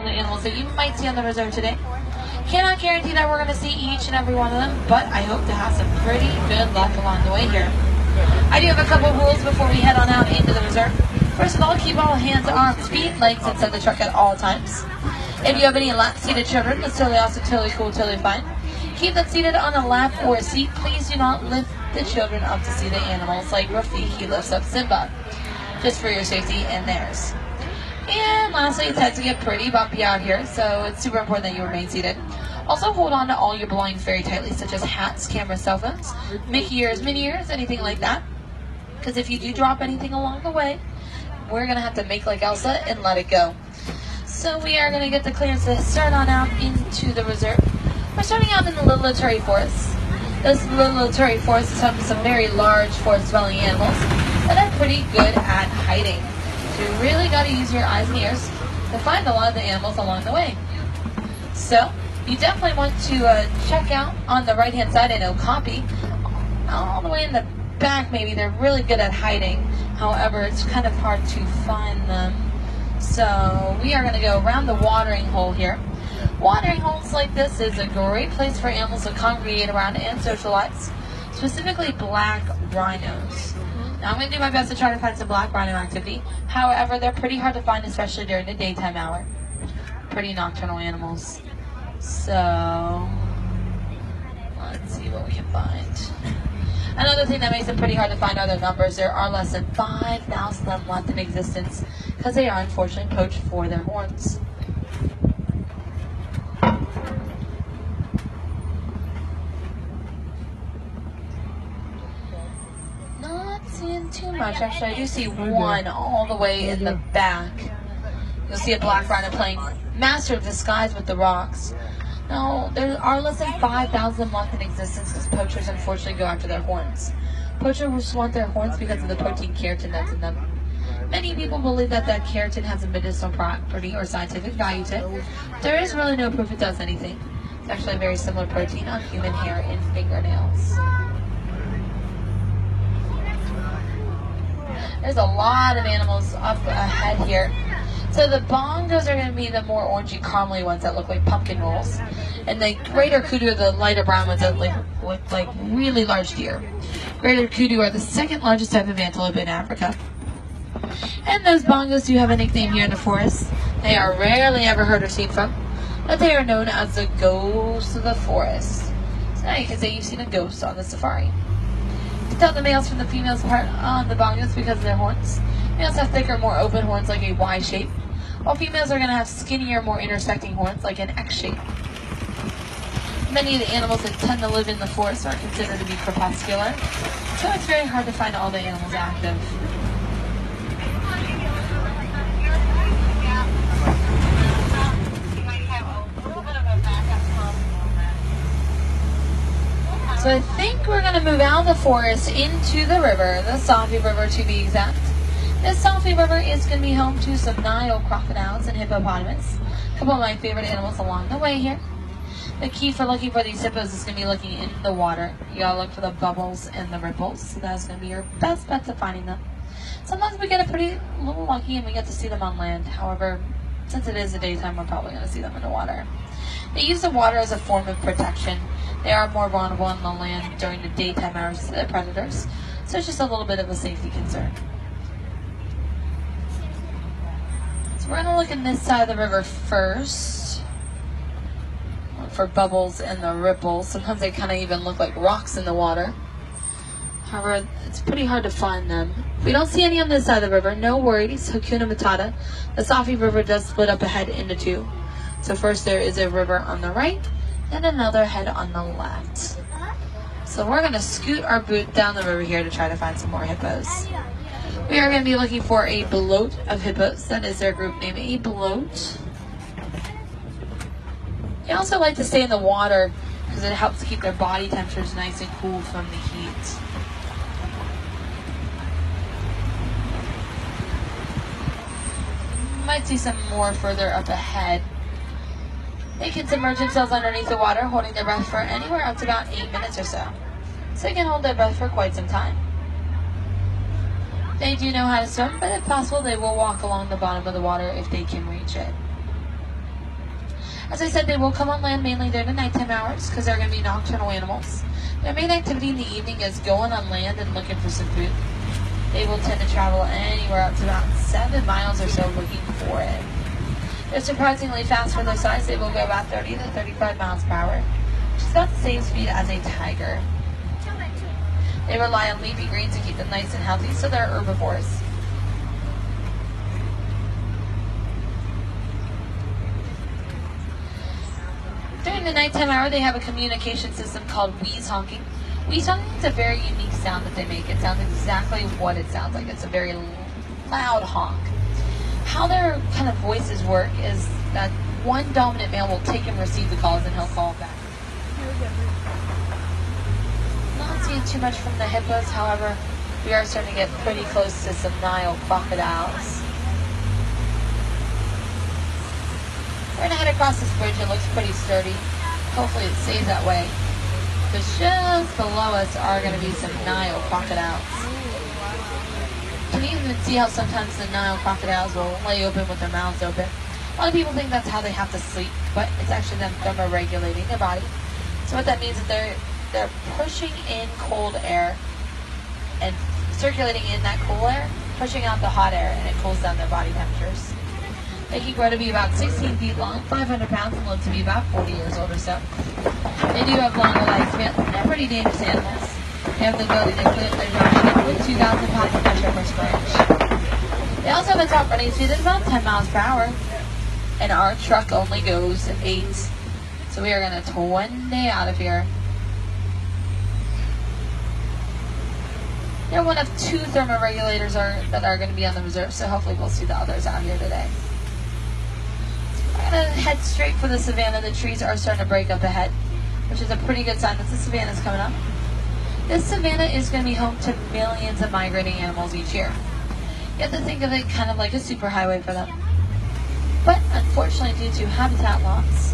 the animals that you might see on the reserve today. Cannot guarantee that we're going to see each and every one of them, but I hope to have some pretty good luck along the way here. I do have a couple rules before we head on out into the reserve. First of all, keep all hands, arms, feet, legs inside the truck at all times. If you have any lap-seated children, that's totally awesome, totally cool, totally fine. Keep them seated on a lap or a seat. Please do not lift the children up to see the animals like Rafiki lifts up Simba, just for your safety and theirs. And lastly, it tends to get pretty bumpy out here, so it's super important that you remain seated. Also, hold on to all your belongings very tightly, such as hats, cameras, cell phones, Mickey ears, Minnie ears, anything like that. Because if you do drop anything along the way, we're going to have to make like Elsa and let it go. So we are going to get the clearance to start on out into the reserve. We're starting out in the Little Terry Forest. This Little Terry Forest is home to some very large forest-dwelling animals that are pretty good at hiding. So you really got to use your eyes and ears to find a lot of the animals along the way. So you definitely want to check out on the right-hand side. I know copy all the way in the back. Maybe they're really good at hiding. However, it's kind of hard to find them. So we are going to go around the watering hole here. Watering holes like this is a great place for animals to congregate around and socialize, specifically black rhinos. Now I'm going to do my best to try to find some black rhino activity. However, they're pretty hard to find, especially during the daytime hour. Pretty nocturnal animals. So let's see what we can find. Another thing that makes them pretty hard to find are their numbers. There are less than 5,000 of them left in existence because they are unfortunately poached for their horns. Not seeing too much. Actually, I do see one all the way in the back. You'll see a black rhino playing Master of Disguise with the rocks. Now, there are less than 5,000 left in existence because poachers unfortunately go after their horns. Poachers want their horns because of the protein keratin that's in them. Many people believe that that keratin has a medicinal property or scientific value to it. There is really no proof it does anything. It's actually a very similar protein on human hair and fingernails. There's a lot of animals up ahead here. So the bongos are going to be the more orangey, caramely ones that look like pumpkin rolls. And the greater kudu are the lighter brown ones that look like really large deer. Greater kudu are the second largest type of antelope in Africa. And those bongos do have a nickname here in the forest. They are rarely ever heard or seen from, but they are known as the ghosts of the forest. So now you can say you've seen a ghost on the safari. You can tell the males from the females apart on the bongos because of their horns. Males have thicker, more open horns like a Y shape, while females are going to have skinnier, more intersecting horns like an X shape. Many of the animals that tend to live in the forest are considered to be crepuscular, so it's very hard to find all the animals active. So I think we're going to move out of the forest into the river, the Safi River to be exact. This Safi River is going to be home to some Nile crocodiles and hippopotamus, a couple of my favorite animals along the way here. The key for looking for these hippos is going to be looking in the water. You got to look for the bubbles and the ripples, so that's going to be your best bet to finding them. Sometimes we get a pretty little lucky and we get to see them on land. However, since it is the daytime, we're probably going to see them in the water. They use the water as a form of protection. They are more vulnerable on the land during the daytime hours to the predators, so it's just a little bit of a safety concern. So we're going to look in this side of the river first. Look for bubbles and the ripples. Sometimes they kind of even look like rocks in the water. However, it's pretty hard to find them. If we don't see any on this side of the river, no worries. Hakuna Matata. The Safi River does split up ahead into two. So first there is a river on the right, and another head on the left. So we're going to scoot our boot down the river here to try to find some more hippos. We are going to be looking for a bloat of hippos. That is their group name, a bloat. They also like to stay in the water because it helps keep their body temperatures nice and cool from the heat. Might see some more further up ahead. They can submerge themselves underneath the water, holding their breath for anywhere up to about 8 minutes or so. So they can hold their breath for quite some time. They do know how to swim, but if possible, they will walk along the bottom of the water if they can reach it. As I said, they will come on land mainly during the nighttime hours because they're going to be nocturnal animals. Their main activity in the evening is going on land and looking for some food. They will tend to travel anywhere up to about 7 miles or so looking for it. They're surprisingly fast for their size. They will go about 30 to 35 miles per hour, which is about the same speed as a tiger. They rely on leafy greens to keep them nice and healthy, so they're herbivores. During the nighttime hour, they have a communication system called wheeze honking. Wheeze honking is a very unique sound that they make. It sounds exactly what it sounds like. It's a very loud honk. How their kind of voices work is that one dominant male will take and receive the calls, and he'll call back. Not seeing too much from the hippos, however, we are starting to get pretty close to some Nile crocodiles. We're going to head across this bridge. It looks pretty sturdy. Hopefully it stays that way. Because just below us are going to be some Nile crocodiles. You can even see how sometimes the Nile crocodiles will lay open with their mouths open. A lot of people think that's how they have to sleep, but it's actually them thermoregulating their body. So what that means is they're pushing in cold air and circulating in that cool air, pushing out the hot air, and it cools down their body temperatures. They can grow to be about 16 feet long, 500 pounds, and live to be about 40 years old or so. They do have longer lifespan. They're pretty dangerous animals. They have the ability to clear their drowning with 2,000 pounds of pressure per square inch. They also have a top running speed of about 10 miles per hour, and our truck only goes 8. So we are going to 20 out of here. They're one of 2 thermoregulators that are going to be on the reserve, so hopefully we'll see the others out here today. We're going to head straight for the savanna. The trees are starting to break up ahead, which is a pretty good sign that the savanna is coming up. This savanna is going to be home to millions of migrating animals each year. You have to think of it kind of like a superhighway for them. But unfortunately, due to habitat loss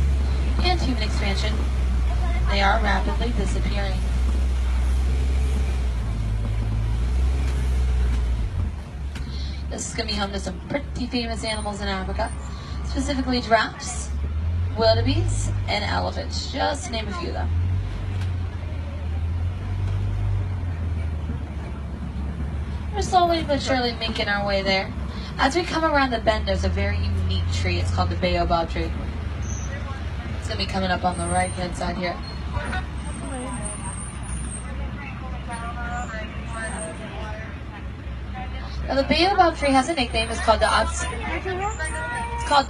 and human expansion, they are rapidly disappearing. This is going to be home to some pretty famous animals in Africa, specifically giraffes, wildebeests, and elephants, just to name a few of them. We're slowly but surely making our way there. As we come around the bend, there's a very unique tree. It's called the baobab tree. It's going to be coming up on the right-hand side here. Now the baobab tree has a nickname. It's called the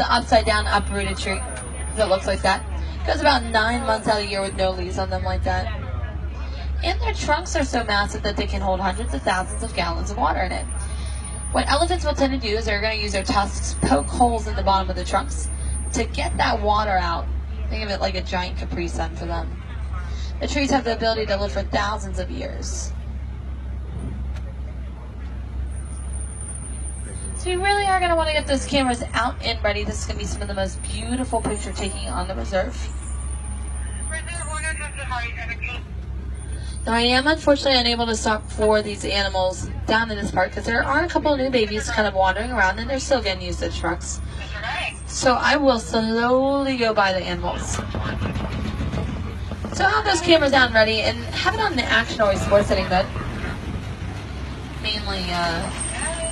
upside down uprooted tree. It looks like that. It goes about 9 months out of the year with no leaves on them like that. And their trunks are so massive that they can hold hundreds of thousands of gallons of water in it. What elephants will tend to do is they're going to use their tusks, poke holes in the bottom of the trunks to get that water out. Think of it like a giant Capri Sun for them. The trees have the ability to live for thousands of years. So we really are going to want to get those cameras out and ready. This is going to be some of the most beautiful picture taking on the reserve. Now I am unfortunately unable to stop for these animals down in this park because there are a couple of new babies kind of wandering around and they're still getting used to the trucks. So I will slowly go by the animals. So I'll have those cameras out and ready and have it on the action always sports setting mode. Mainly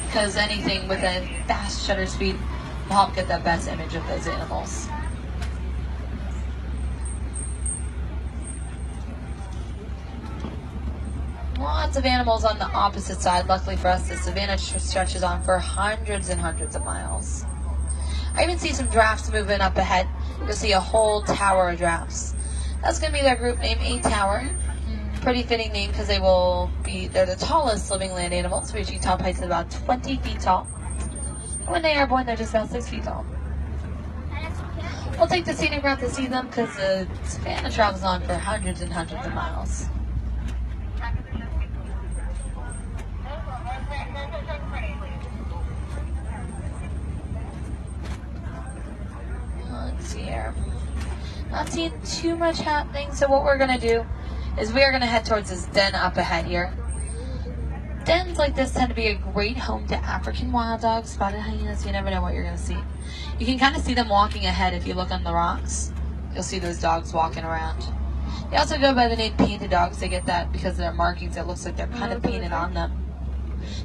because anything with a fast shutter speed will help get the best image of those animals. Lots of animals on the opposite side. Luckily for us, the savanna stretches on for hundreds and hundreds of miles. I even see some giraffes moving up ahead. You'll see a whole tower of giraffes. That's going to be their group name, A Tower. Pretty fitting name because they're the tallest living land animals, reaching top heights of about 20 feet tall. And when they are born, they're just about 6 feet tall. We'll take the scenic route to see them because the savanna travels on for hundreds and hundreds of miles. Let's see here. Not seeing too much happening, so what we're going to do is we are going to head towards this den up ahead here. Dens like this tend to be a great home to African wild dogs, spotted hyenas. You never know what you're going to see. You can kind of see them walking ahead if you look on the rocks. You'll see those dogs walking around. They also go by the name painted dogs. They get that because of their markings. It looks like they're kind of painted on them.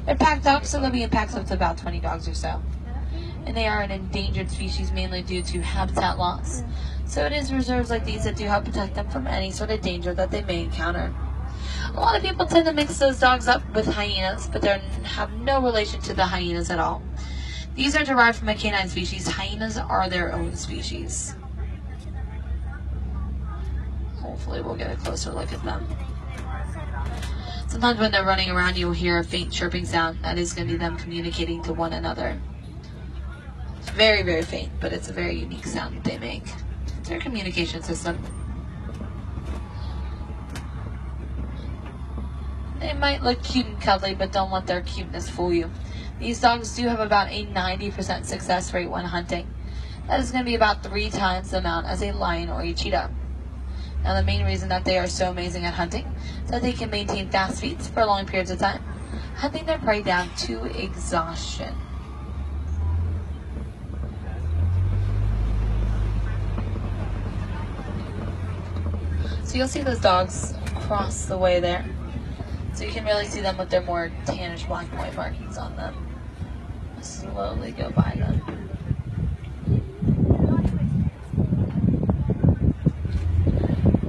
They're pack dogs, so they'll be in packs of up to about 20 dogs or so. And they are an endangered species mainly due to habitat loss. So it is reserves like these that do help protect them from any sort of danger that they may encounter. A lot of people tend to mix those dogs up with hyenas, but they have no relation to the hyenas at all. These are derived from a canine species. Hyenas are their own species. Hopefully we'll get a closer look at them. Sometimes when they're running around, you'll hear a faint chirping sound. That is going to be them communicating to one another. It's very, very faint, but it's a very unique sound that they make. It's their communication system. They might look cute and cuddly, but don't let their cuteness fool you. These dogs do have about a 90% success rate when hunting. That is going to be about 3 times the amount as a lion or a cheetah. Now the main reason that they are so amazing at hunting is that they can maintain fast feet for long periods of time, hunting their prey down to exhaustion. So you'll see those dogs across the way there. So you can really see them with their more tannish black and white markings on them. Slowly go by them.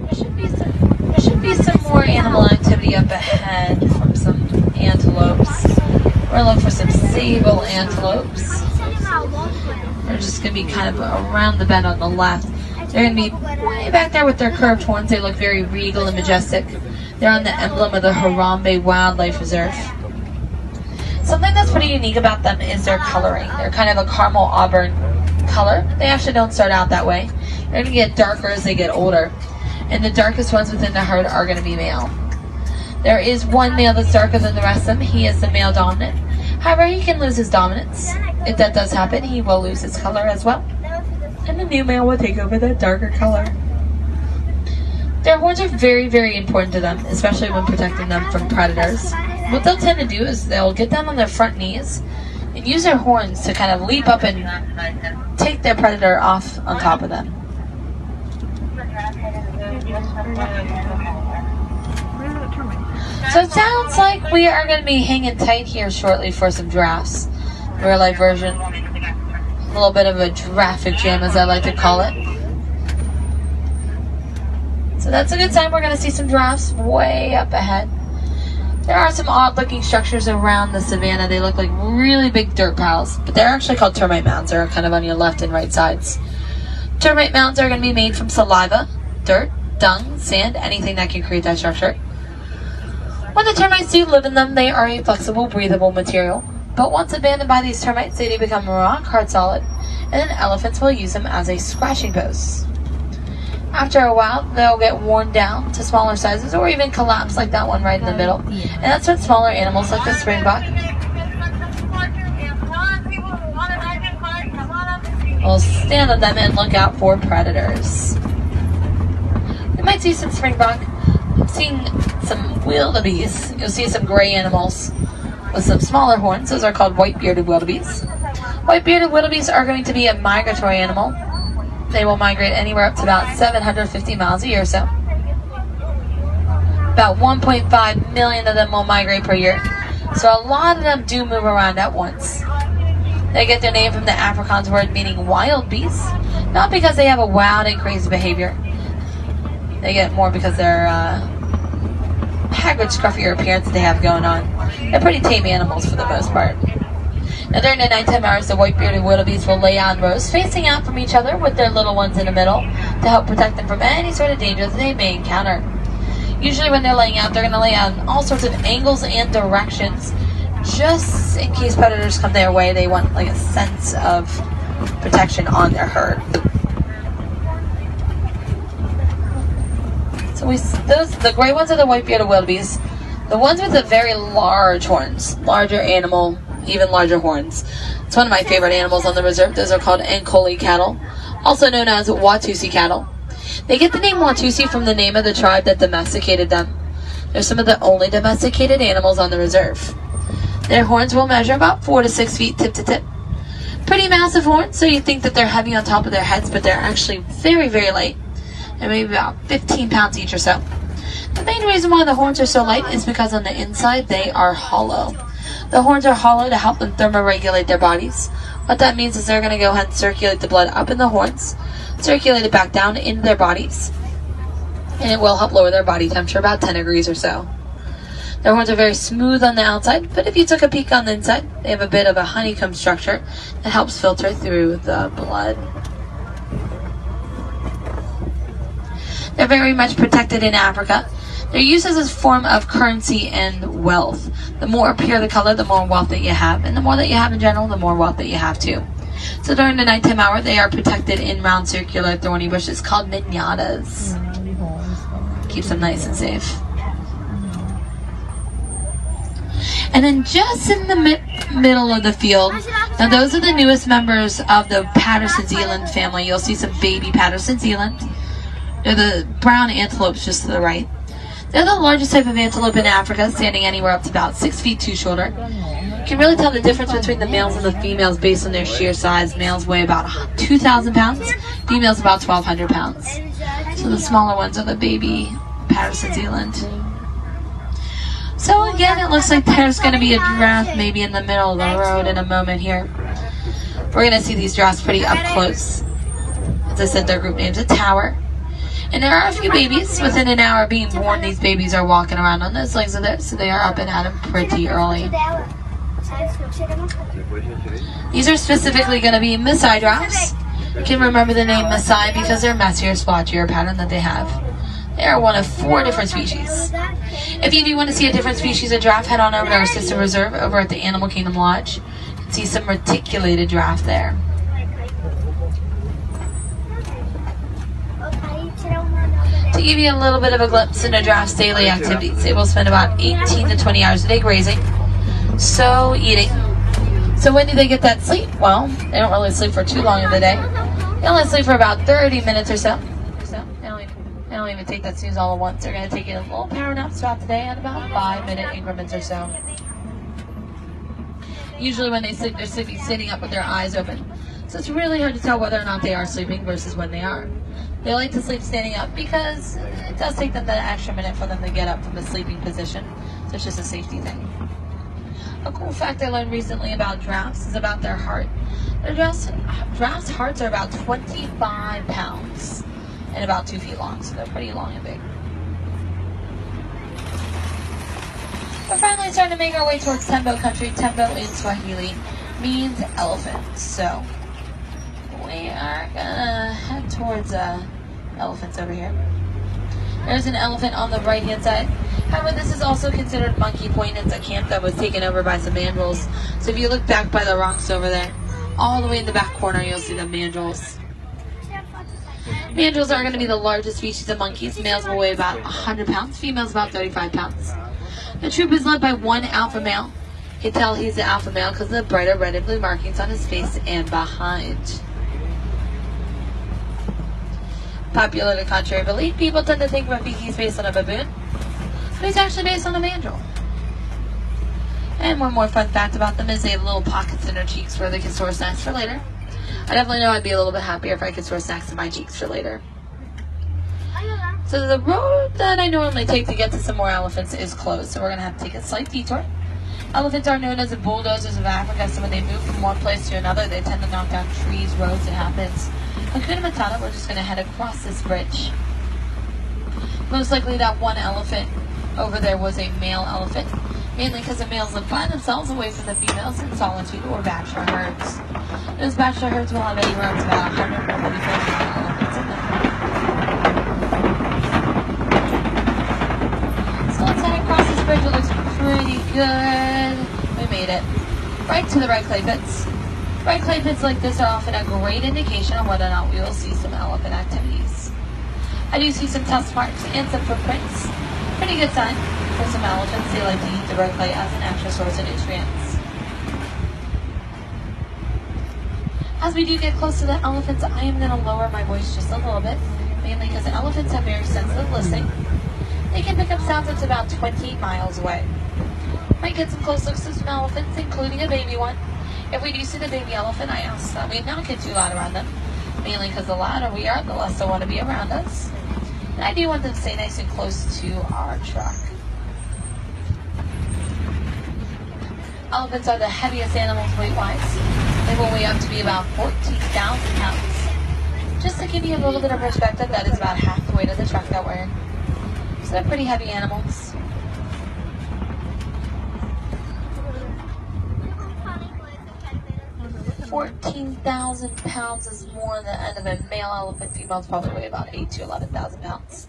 There should be some more animal activity up ahead from some antelopes. We're gonna look for some sable antelopes. They're just gonna be kind of around the bend on the left. They're gonna be way back there with their curved horns. They look very regal and majestic. They're on the emblem of the Harambe Wildlife Reserve. Something that's pretty unique about them is their coloring. They're kind of a caramel auburn color. They actually don't start out that way. They're going to get darker as they get older. And the darkest ones within the herd are going to be male. There is one male that's darker than the rest of them. He is the male dominant. However, he can lose his dominance. If that does happen, he will lose his color as well. And the new male will take over that darker color. Their horns are very, very important to them, especially when protecting them from predators. What they'll tend to do is they'll get them on their front knees and use their horns to kind of leap up and take their predator off on top of them. So it sounds like we are going to be hanging tight here shortly for some giraffes. Real life version. A little bit of a giraffic jam, as I like to call it. So that's a good sign. We're going to see some giraffes way up ahead. There are some odd looking structures around the savannah. They look like really big dirt piles, but they're actually called termite mounds. They're kind of on your left and right sides. Termite mounds are going to be made from saliva, dirt, dung, sand, anything that can create that structure. When the termites do live in them, they are a flexible, breathable material. But once abandoned by these termites, they become rock hard solid, and then elephants will use them as a scratching post. After a while, they'll get worn down to smaller sizes or even collapse like that one right in the middle. And that's when smaller animals like the springbok will stand on them and look out for predators. You might see some springbok. I'm seeing some wildebeest. You'll see some gray animals with some smaller horns. Those are called white-bearded wildebeest. White-bearded wildebeest are going to be a migratory animal. They will migrate anywhere up to about 750 miles a year or so. About 1.5 million of them will migrate per year. So a lot of them do move around at once. They get their name from the Afrikaans word meaning wild beasts, not because they have a wild and crazy behavior. They get more because they're haggard, scruffier appearance that they have going on. They're pretty tame animals for the most part. Now during the nighttime hours, the white-bearded wildebeest will lay out in rows, facing out from each other with their little ones in the middle to help protect them from any sort of danger that they may encounter. Usually when they're laying out, they're going to lay out in all sorts of angles and directions, just in case predators come their way. They want like a sense of protection on their herd. So the gray ones are the white-bearded wildebeest. The ones with the very large horns, larger animal, even larger horns. It's one of my favorite animals on the reserve. Those are called Ankole cattle, also known as Watusi cattle. They get the name Watusi from the name of the tribe that domesticated them. They're some of the only domesticated animals on the reserve. Their horns will measure about 4 to 6 feet tip to tip. Pretty massive horns, so you think that they're heavy on top of their heads, but they're actually very, very light. They're maybe about 15 pounds each or so. The main reason why the horns are so light is because on the inside they are hollow. The horns are hollow to help them thermoregulate their bodies. What that means is they're going to go ahead and circulate the blood up in the horns, circulate it back down into their bodies, and it will help lower their body temperature about 10 degrees or so. Their horns are very smooth on the outside, but if you took a peek on the inside, they have a bit of a honeycomb structure that helps filter through the blood. They're very much protected in Africa. They're used as a form of currency and wealth. The more pure the color, the more wealth that you have. And the more that you have in general, the more wealth that you have too. So during the nighttime hour, they are protected in round circular thorny bushes called mignatas. Keeps them nice and safe. And then just in the middle of the field, now those are the newest members of the Patterson-Zeeland family. You'll see some baby Patterson-Zeeland. They're the brown antelopes just to the right. They're the largest type of antelope in Africa, standing anywhere up to about 6 feet 2 shoulder. You can really tell the difference between the males and the females based on their sheer size. Males weigh about 2,000 pounds, females about 1,200 pounds. So the smaller ones are the baby Patterson-Zeeland. So again, it looks like there's going to be a giraffe maybe in the middle of the road in a moment here. We're going to see these giraffes pretty up close. As I said, their group name's a tower. And there are a few babies. Within an hour of being born, these babies are walking around on those legs of theirs, so they are up and at them pretty early. These are specifically going to be Maasai giraffes. You can remember the name Maasai because they're messier, splotchier pattern that they have. They are one of 4 different species. If you do want to see a different species of giraffe, head on over to our sister reserve over at the Animal Kingdom Lodge. You can see some reticulated giraffe there. To give you a little bit of a glimpse into giraffes' daily activities, they will spend about 18 to 20 hours a day grazing, so eating. So when do they get that sleep? Well, they don't really sleep for too long in the day. They only sleep for about 30 minutes or so. They don't even take that snooze all at once. They're going to take a little power nap throughout the day at about 5-minute increments or so. Usually when they sleep, they're sleeping sitting up with their eyes open. So it's really hard to tell whether or not they are sleeping versus when they are. They like to sleep standing up because it does take them that extra minute for them to get up from a sleeping position. So it's just a safety thing. A cool fact I learned recently about giraffes is about their heart. Giraffes' hearts are about 25 pounds and about 2 feet long, so they're pretty long and big. We're finally starting to make our way towards Tembo country. Tembo in Swahili means elephant, so we are gonna head towards elephants over here. There's an elephant on the right hand side. However, this is also considered Monkey Point. It's a camp that was taken over by some mandrills. So if you look back by the rocks over there, all the way in the back corner, you'll see the mandrills. Mandrills are going to be the largest species of monkeys. Males will weigh about 100 pounds, females about 35 pounds. The troop is led by one alpha male. You can tell he's the alpha male because of the brighter red and blue markings on his face and behind. Popular to contrary belief, people tend to think Rafiki's based on a baboon, but he's actually based on a mandrill. And one more fun fact about them is they have little pockets in their cheeks where they can store snacks for later. I definitely know I'd be a little bit happier if I could store snacks in my cheeks for later. So the road that I normally take to get to some more elephants is closed, so we're going to have to take a slight detour. Elephants are known as the bulldozers of Africa, so when they move from one place to another, they tend to knock down trees, roads, and happens. Hakuna Matata, we're just going to head across this bridge. Most likely that one elephant over there was a male elephant, mainly because the males live by themselves away from the females in solitude or bachelor herds. Those bachelor herds will have anywhere up to about 140 elephants in them. So let's head across this bridge. It looks pretty good. We made it. Right to the red clay pits. Red clay pits like this are often a great indication of whether or not we will see some elephant activities. I do see some tusk marks and some footprints. Pretty good sign for some elephants. They like to eat the red clay as an extra source of nutrients. As we do get close to the elephants, I am going to lower my voice just a little bit, mainly because the elephants have very sensitive listening. They can pick up sounds that's about 20 miles away. Might get some close looks at some elephants, including a baby one. If we do see the baby elephant, I ask that we not get too loud around them, mainly because the louder we are, the less they want to be around us. And I do want them to stay nice and close to our truck. Elephants are the heaviest animals weight-wise. They will weigh up to be about 14,000 pounds. Just to give you a little bit of perspective, that is about half the weight of the truck that we're in. So they're pretty heavy animals. 14,000 pounds is more than the end of a male elephant. Females probably weigh about 8 to 11,000 pounds.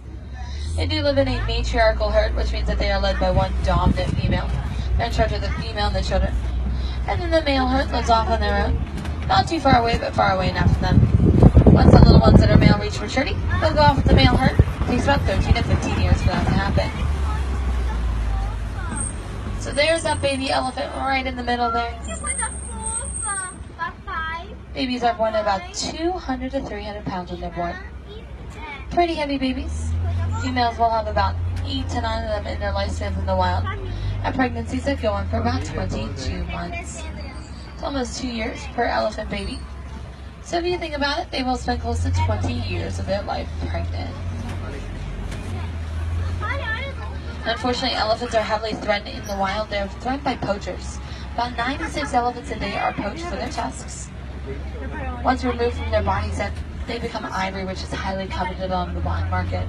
They do live in a matriarchal herd, which means that they are led by one dominant female. They're in charge of the female and the children. And then the male herd lives off on their own. Not too far away, but far away enough for them. Once the little ones that are male reach maturity, they'll go off with the male herd. It takes about 13 to 15 years for that to happen. So there's that baby elephant right in the middle there. Babies are born at about 200 to 300 pounds when they're born. Pretty heavy babies. Females will have about 8 to 9 of them in their lifespans in the wild. And pregnancies that go on for about 22 months. It's almost 2 years per elephant baby. So if you think about it, they will spend close to 20 years of their life pregnant. Unfortunately, elephants are heavily threatened in the wild. They're threatened by poachers. About 96 elephants a day are poached for their tusks. Once removed from their bodies, they become ivory, which is highly coveted on the black market.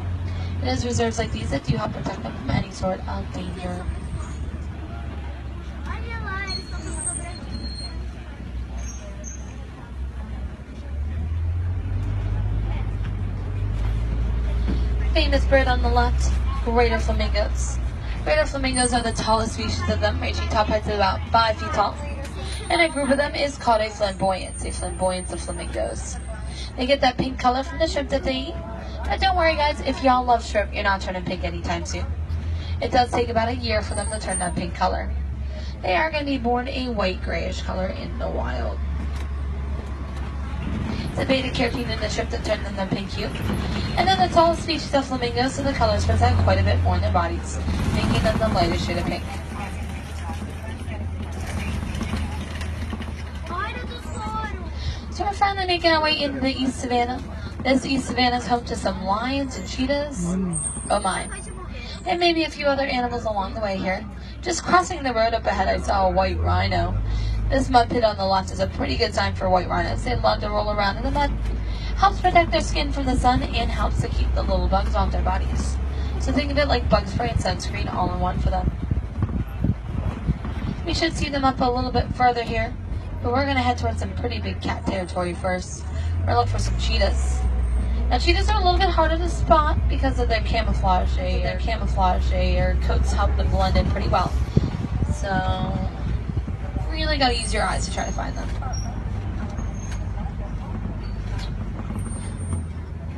It is reserves like these that do help protect them from any sort of danger. Famous bird on the left, greater flamingos. Greater flamingos are the tallest species of them, reaching top heights of about 5 feet tall. And a group of them is called a flamboyance of flamingos. They get that pink color from the shrimp that they eat. But don't worry guys, if y'all love shrimp, you're not turning pink anytime soon. It does take about a year for them to turn that pink color. They are going to be born a white grayish color in the wild. It's the beta carotene in the shrimp that turn them the pink hue. And then the tallest species of flamingos, so the colors spread out quite a bit more in their bodies, making them the lightest shade of pink. So we're finally making our way into the East Savannah. This East Savannah is home to some lions and cheetahs. Oh my. And maybe a few other animals along the way here. Just crossing the road up ahead, I saw a white rhino. This mud pit on the left is a pretty good sign for white rhinos. They love to roll around in the mud. Helps protect their skin from the sun and helps to keep the little bugs off their bodies. So think of it like bug spray and sunscreen all in one for them. We should see them up a little bit further here. But we're going to head towards some pretty big cat territory first. We're going to look for some cheetahs. Now cheetahs are a little bit harder to spot because of their camouflage. Their coats help them blend in pretty well. So, really got to use your eyes to try to find them.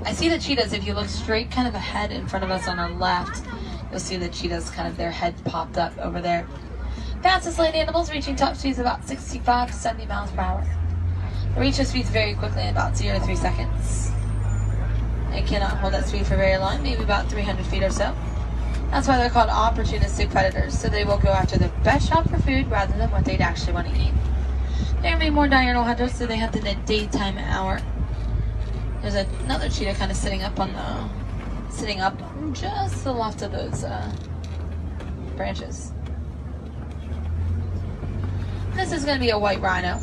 I see the cheetahs. If you look straight kind of ahead in front of us on our left, you'll see the cheetahs kind of their heads popped up over there. Fastest land animals reaching top speeds about 65 to 70 miles per hour. They reach their speeds very quickly in about 0 to 3 seconds. They cannot hold that speed for very long, maybe about 300 feet or so. That's why they're called opportunistic predators, so they will go after the best shot for food rather than what they'd actually want to eat. They're maybe more diurnal hunters, so they hunt in the daytime hour. There's another cheetah kind of sitting up just to the left of those branches. This is going to be a white rhino.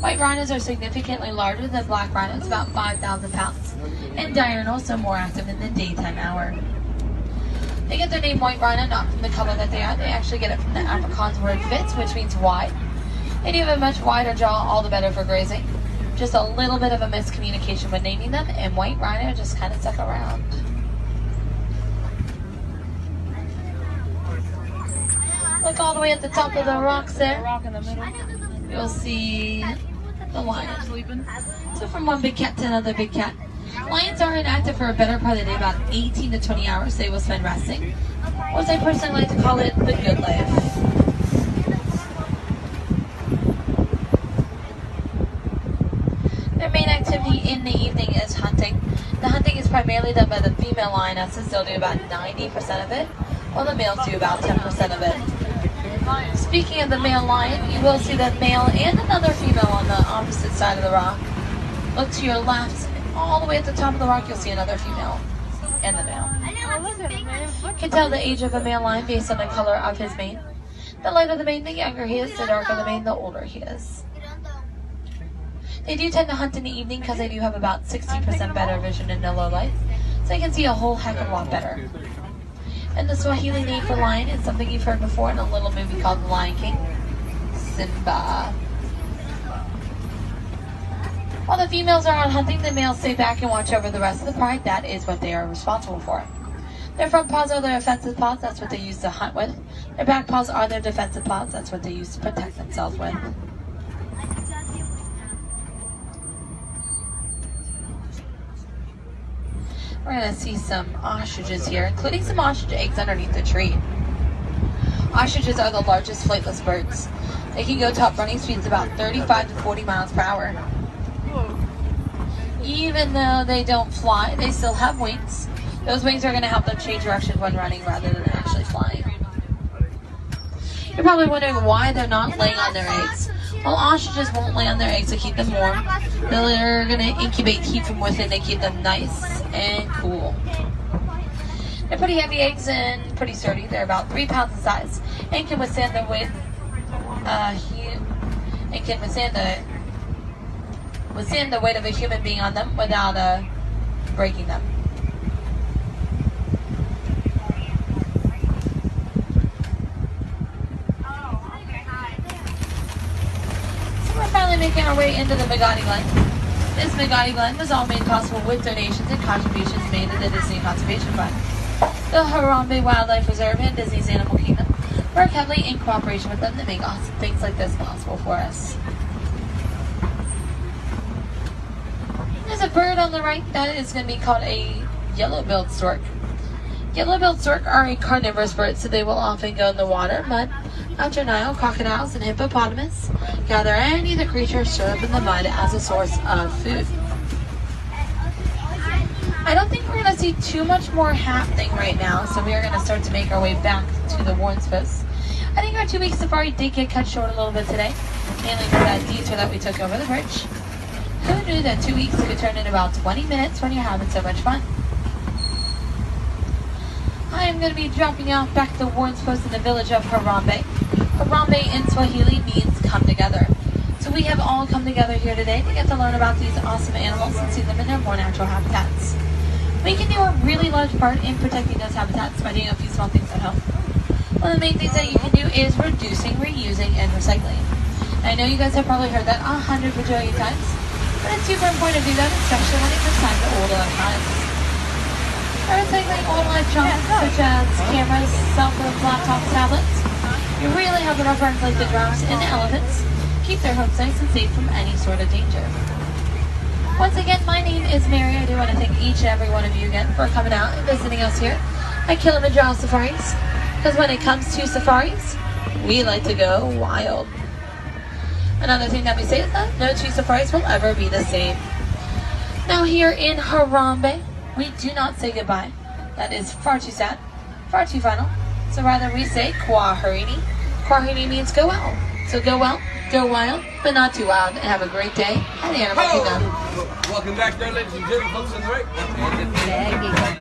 White rhinos are significantly larger than black rhinos, about 5,000 pounds, and diurnal, so more active in the daytime hour. They get their name white rhino not from the color that they are. They actually get it from the Afrikaans word vits, which means wide. They do have a much wider jaw, all the better for grazing. Just a little bit of a miscommunication when naming them, and white rhino just kind of stuck around. Look all the way at the top of the rocks there. You'll see the lion sleeping. So from one big cat to another big cat. Lions are inactive for a better part of the day, about 18 to 20 hours they will spend resting. Or as I personally like to call it, the good life. Their main activity in the evening is hunting. The hunting is primarily done by the female lionesses. They'll do about 90% of it, while the males do about 10% of it. Speaking of the male lion, you will see that male and another female on the opposite side of the rock. Look to your left, and all the way at the top of the rock, you'll see another female and the male. You can tell the age of a male lion based on the color of his mane. The lighter the mane, the younger he is. The darker the mane, the older he is. They do tend to hunt in the evening because they do have about 60% better vision in the low light, so they can see a whole heck of a lot better. And the Swahili name for lion is something you've heard before in a little movie called The Lion King, Simba. While the females are on hunting, the males stay back and watch over the rest of the pride. That is what they are responsible for. Their front paws are their offensive paws. That's what they use to hunt with. Their back paws are their defensive paws. That's what they use to protect themselves with. We're going to see some ostriches here, including some ostrich eggs underneath the tree. Ostriches are the largest flightless birds. They can go top running speeds about 35 to 40 miles per hour. Even though they don't fly, they still have wings. Those wings are going to help them change direction when running rather than actually flying. You're probably wondering why they're not laying on their eggs. Well, ostriches won't lay on their eggs to keep them warm. They're going to incubate heat from within to keep them nice and cool. They're pretty heavy eggs and pretty sturdy. They're about 3 pounds in size and can withstand the weight. Withstand the weight of a human being on them without breaking them. Finally making our way into the Magadi Glen. This Magadi Glen was all made possible with donations and contributions made to the Disney Conservation Fund. The Harambe Wildlife Reserve and Disney's Animal Kingdom work heavily in cooperation with them to make awesome things like this possible for us. There's a bird on the right that is going to be called a yellow-billed stork. Yellow-billed stork are a carnivorous bird, so they will often go in the water, mud, Mountain Nile, crocodiles, and hippopotamus, gather any of the creatures stored up in the mud as a source of food. I don't think we're going to see too much more happening right now, so we are going to start to make our way back to the Warren's Post. I think our 2-week safari did get cut short a little bit today, mainly for that detour that we took over the bridge. Who knew that 2 weeks could turn in about 20 minutes when you're having so much fun? I am going to be dropping off back to the Warren's Post in the village of Harambe. Harambe in Swahili means come together. So we have all come together here today to get to learn about these awesome animals and see them in their more natural habitats. We can do a really large part in protecting those habitats by doing a few small things at home. One of the main things that you can do is reducing, reusing, and recycling. I know you guys have probably heard that 100 bajillion times, but it's super important to do that, especially when it comes time to old electronics. By recycling old electronics such as cameras, cell phones, laptops, tablets, you really help our friends like the giraffes and the elephants keep their homes nice and safe from any sort of danger. Once again, my name is Mary. I do want to thank each and every one of you again for coming out and visiting us here at Kilimanjaro Safaris, because when it comes to safaris, we like to go wild. Another thing that we say is that no two safaris will ever be the same. Now here in Harambe, we do not say goodbye. That is far too sad, far too final. So rather we say Kwaherini. Kwaherini means go well. So go well, go wild, but not too wild, and have a great day at the Animal Kingdom. Welcome back there, ladies and gentlemen, folks on the right.